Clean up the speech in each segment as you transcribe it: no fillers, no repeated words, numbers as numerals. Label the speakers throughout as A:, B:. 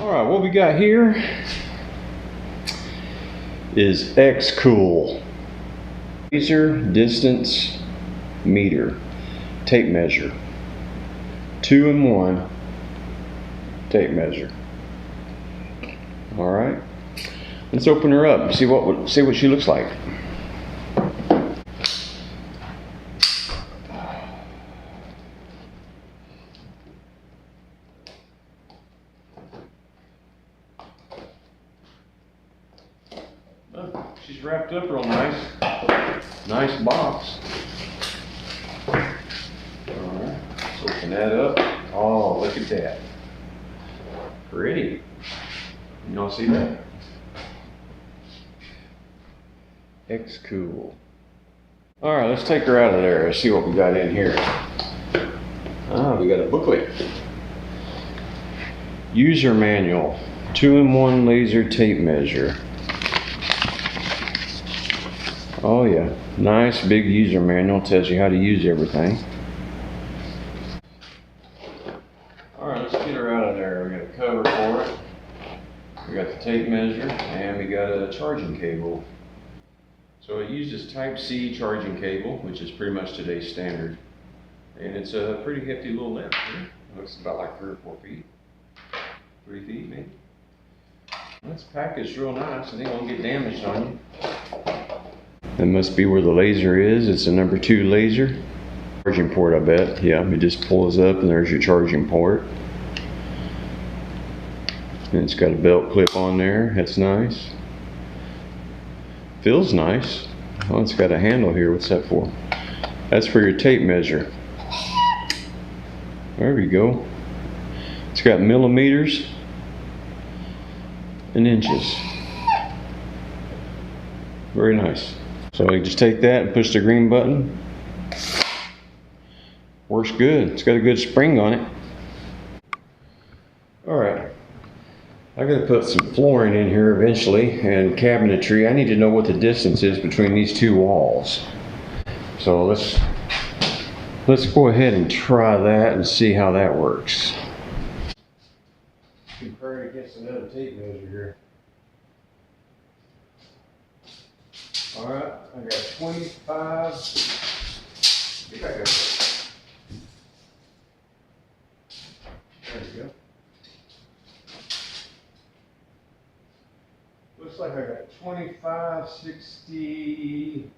A: Alright, what we got here is Xcool laser distance meter tape measure, 2-in-1 tape measure. Alright, let's open her up and see what she looks like. She's wrapped up real nice. Nice box. Alright, let's open that up. Oh, look at that. Pretty. You all see that? Xcool. Alright, let's take her out of there and see what we got in here. We got a booklet. User manual. 2-in-1 laser tape measure. Oh yeah, nice big user manual, tells you how to use everything. Alright, let's get her out of there. We got a cover for it. We got the tape measure, and we got a charging cable. So it uses Type-C charging cable, which is pretty much today's standard. And it's a pretty hefty little length. Looks about like 3 or 4 feet. 3 feet maybe. That's packaged real nice. I think it won't get damaged on you. That must be where the laser is. It's a number 2 laser. Charging port, I bet. Yeah, it just pulls up and there's your charging port. And it's got a belt clip on there. That's nice. Feels nice. Oh, it's got a handle here. What's that for? That's for your tape measure. There we go. It's got millimeters and inches. Very nice. So you just take that and push the green button. Works good. It's got a good spring on it. Alright. I gotta put some flooring in here eventually and cabinetry. I need to know what the distance is between these 2 walls. So let's go ahead and try that and see how that works. Compare it against another tape measure here. Alright, I got 25. There you go. Looks like I got 25, 62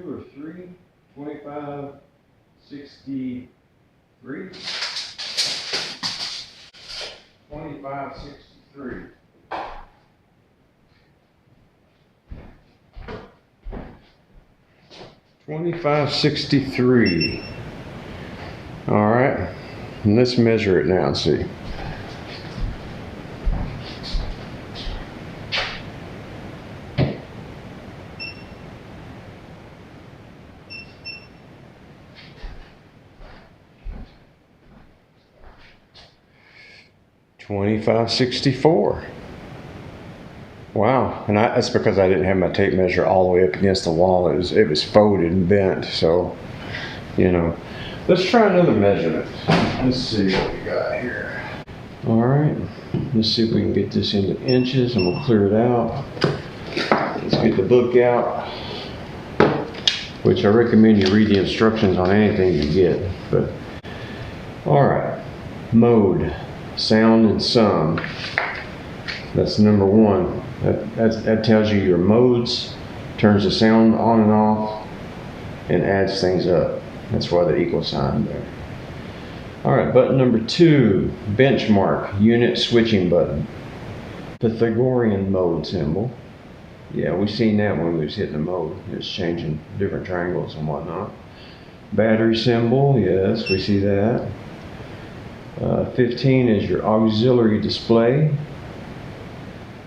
A: or 3. 25, 63. 25, 63. $25.63. All right, and let's measure it now and see. $25.64. Wow, and that's because I didn't have my tape measure all the way up against the wall. It was folded and bent, so, you know. Let's try another measurement. Let's see what we got here. All right, let's see if we can get this into inches, and we'll clear it out. Let's get the book out, which I recommend you read the instructions on anything you get. But all right, mode, sound and sum. That's number 1. That tells you your modes, turns the sound on and off, and adds things up. That's why the equal sign there. Alright, button number 2, benchmark, unit switching button. Pythagorean mode symbol. Yeah, we've seen that when we was hitting the mode. It's changing different triangles and whatnot. Battery symbol, yes, we see that. 15 is your auxiliary display.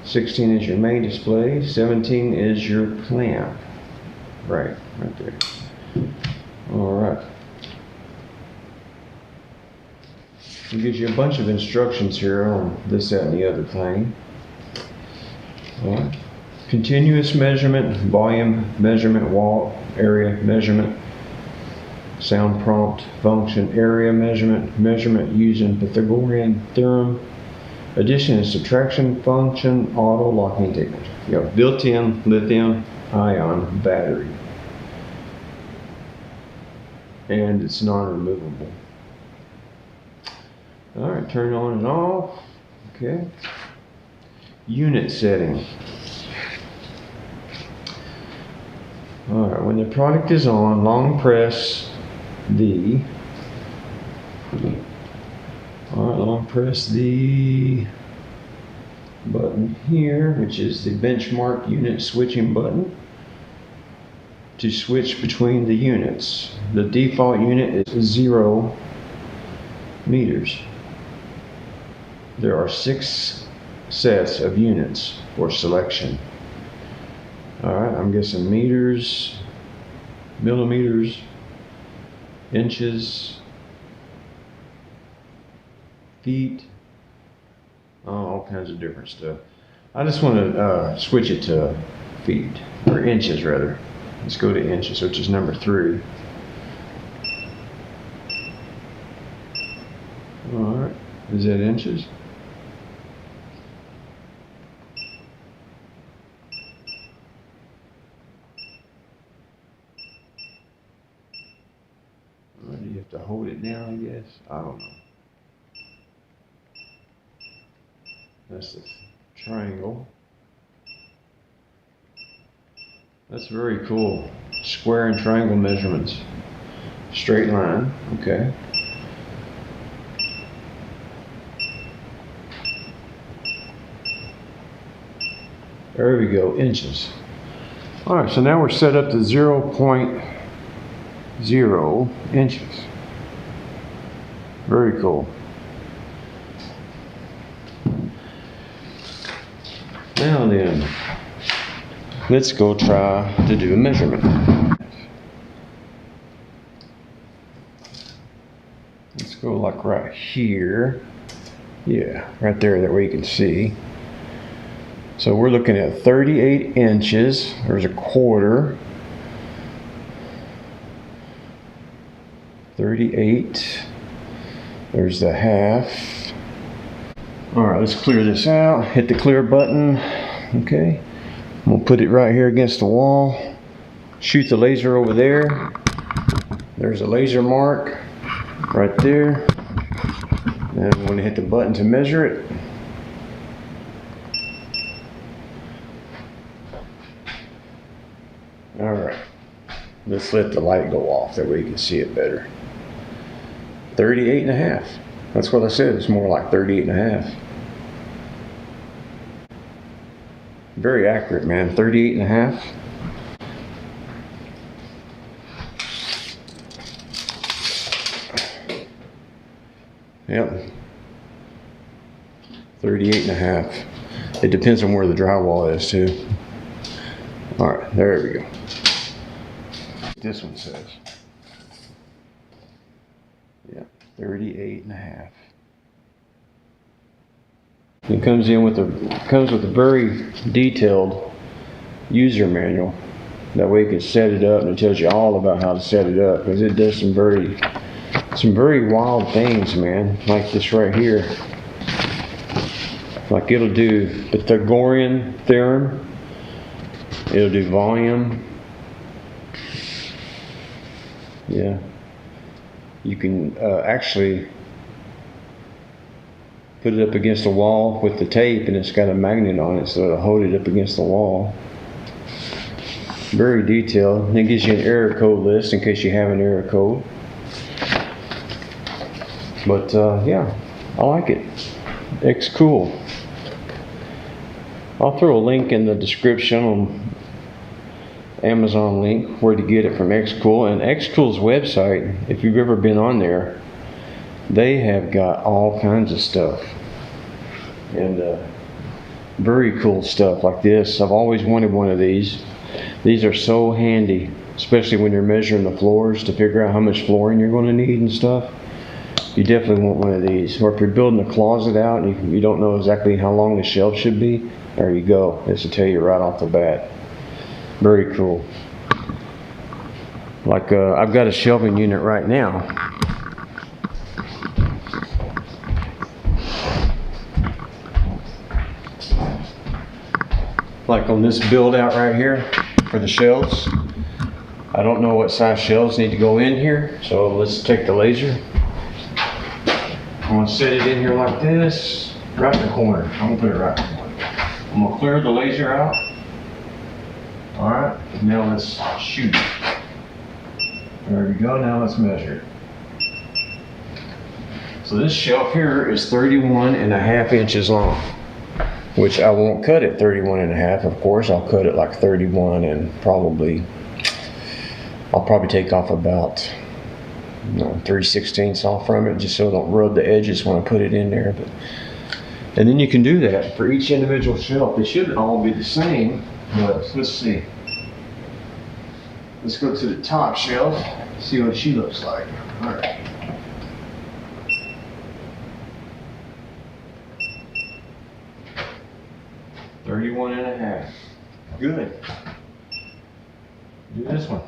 A: 16 is your main display. 17 is your clamp. Right there. All right. It gives you a bunch of instructions here on this, that, and the other thing. All right. Continuous measurement, volume measurement, wall area measurement, sound prompt function, area measurement using Pythagorean theorem, addition and subtraction function, auto locking tape measure. You have built-in lithium ion battery, and it's non-removable. All right, turn on and off. Okay. Unit setting. All right, when the product is on, long press the button here, which is the benchmark unit switching button, to switch between the units. The default unit is 0 meters. There are 6 sets of units for selection. Alright, I'm guessing meters, millimeters, inches, feet, all kinds of different stuff. I just want to switch it to feet, or inches rather. Let's go to inches, which is number 3. Alright, is that inches? Do you have to hold it down, I guess? I don't know. That's the triangle. That's very cool. Square and triangle measurements. Straight line, okay. There we go, inches. Alright, so now we're set up to 0.0 inches. Very cool. Now then, let's go try to do a measurement. Let's go like right here. Yeah, right there, that way you can see. So we're looking at 38 inches. There's a quarter. 38. There's the half. All right, let's clear this out. Hit the clear button. Okay. We'll put it right here against the wall. Shoot the laser over there. There's a laser mark right there. And I'm going to hit the button to measure it. All right. Let's let the light go off. That way you can see it better. 38 and a half. That's what I said. It's more like 38 and a half. Very accurate, man. 38 and a half. Yep. 38 and a half. It depends on where the drywall is too. All right, there we go. This one says. Yeah, 38 and a half. It comes with a very detailed user manual. That way you can set it up, and it tells you all about how to set it up, because it does some very wild things, man. Like this right here. Like it'll do Pythagorean theorem. It'll do volume. Yeah. You can actually put it up against the wall with the tape, and it's got a magnet on it, so it'll hold it up against the wall. Very detailed. And it gives you an error code list in case you have an error code. But yeah, I like it. Xcool. I'll throw a link in the description on Amazon link where to get it from Xcool. And Xcool's website, if you've ever been on there, they have got all kinds of stuff, and very cool stuff like this. I've always wanted one of these. These are so handy, especially when you're measuring the floors to figure out how much flooring you're going to need and stuff. You definitely want one of these. Or if you're building a closet out and you don't know exactly how long the shelf should be, there you go. This will tell you right off the bat. Very cool. Like I've got a shelving unit right now. Like on this build out right here for the shelves. I don't know what size shelves need to go in here, so let's take the laser. I'm gonna set it in here like this, right in the corner. I'm gonna put it right in the corner. I'm gonna clear the laser out. All right, now let's shoot. There we go, now let's measure. So this shelf here is 31.5 inches long, which I won't cut it 31.5, of course. I'll cut it like 31 and I'll probably take off about 3/16 off from it, just so I don't rub the edges when I put it in there. And then you can do that for each individual shelf. They shouldn't all be the same, but let's see. Let's go to the top shelf, see what she looks like. All right. $31.5. Good. Do this one.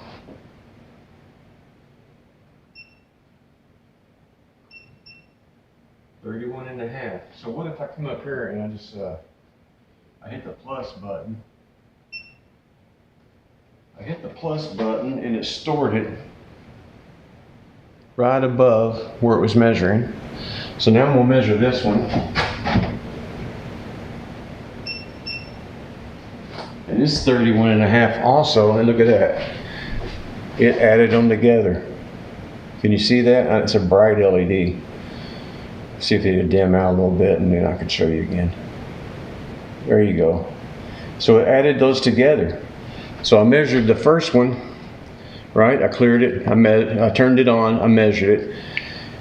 A: $31.5. So what if I come up here and I just I hit the plus button. I hit the plus button and it stored it right above where it was measuring. So now I'm gonna measure this one. And it's 31.5 also, and look at that. It added them together. Can you see that? It's a bright LED. See if it'll dim out a little bit and then I can show you again. There you go. So it added those together. So I measured the first one, right? I cleared it, I turned it on, I measured it,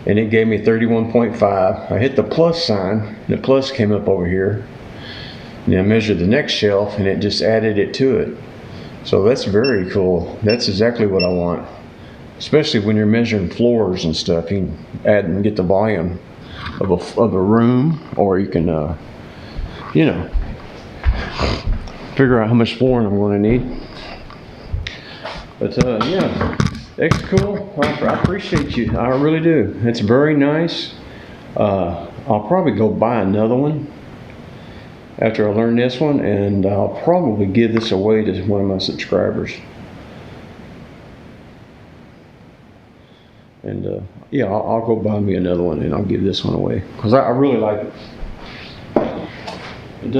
A: and it gave me 31.5. I hit the plus sign, the plus came up over here. And I measured the next shelf and it just added it to it. So that's very cool. That's exactly what I want. Especially when you're measuring floors and stuff. You can add and get the volume of a room, or you can, you know, figure out how much flooring I'm going to need. But yeah, Xcool, I appreciate you. I really do. It's very nice. I'll probably go buy another one after I learn this one, and I'll probably give this away to one of my subscribers. And yeah, I'll go buy me another one and I'll give this one away because I really like it. It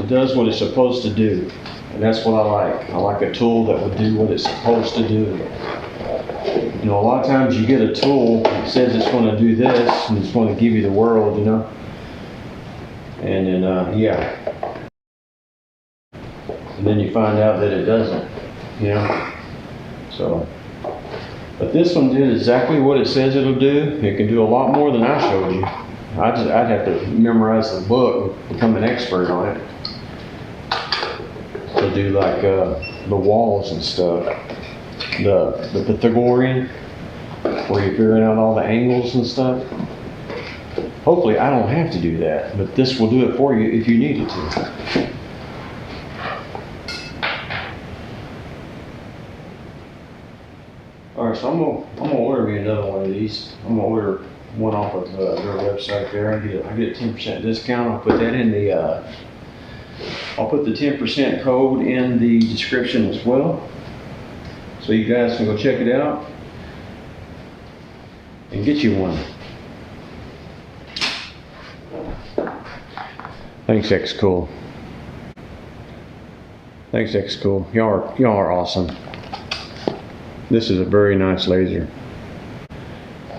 A: does what it's supposed to do, and that's what I like. I like a tool that will do what it's supposed to do. You know, a lot of times you get a tool that says it's going to do this and it's going to give you the world, you know. And then yeah, and then you find out that it doesn't, you know. So, but this one did exactly what it says it'll do. It can do a lot more than I showed you. I'd have to memorize the book and become an expert on it to do like the walls and stuff, the Pythagorean, where you're figuring out all the angles and stuff. Hopefully I don't have to do that, but this will do it for you if you need it to. All right, so I'm gonna order me another one of these. I'm gonna order one off of their website there. I get a 10% discount. I'll put that in the I'll put the 10% code in the description as well, so you guys can go check it out and get you one. Thanks, Xcool. Thanks, Xcool. Y'all are awesome. This is a very nice laser.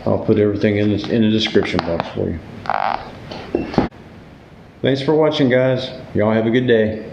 A: I'll put everything in the description box for you. Thanks for watching, guys. Y'all have a good day.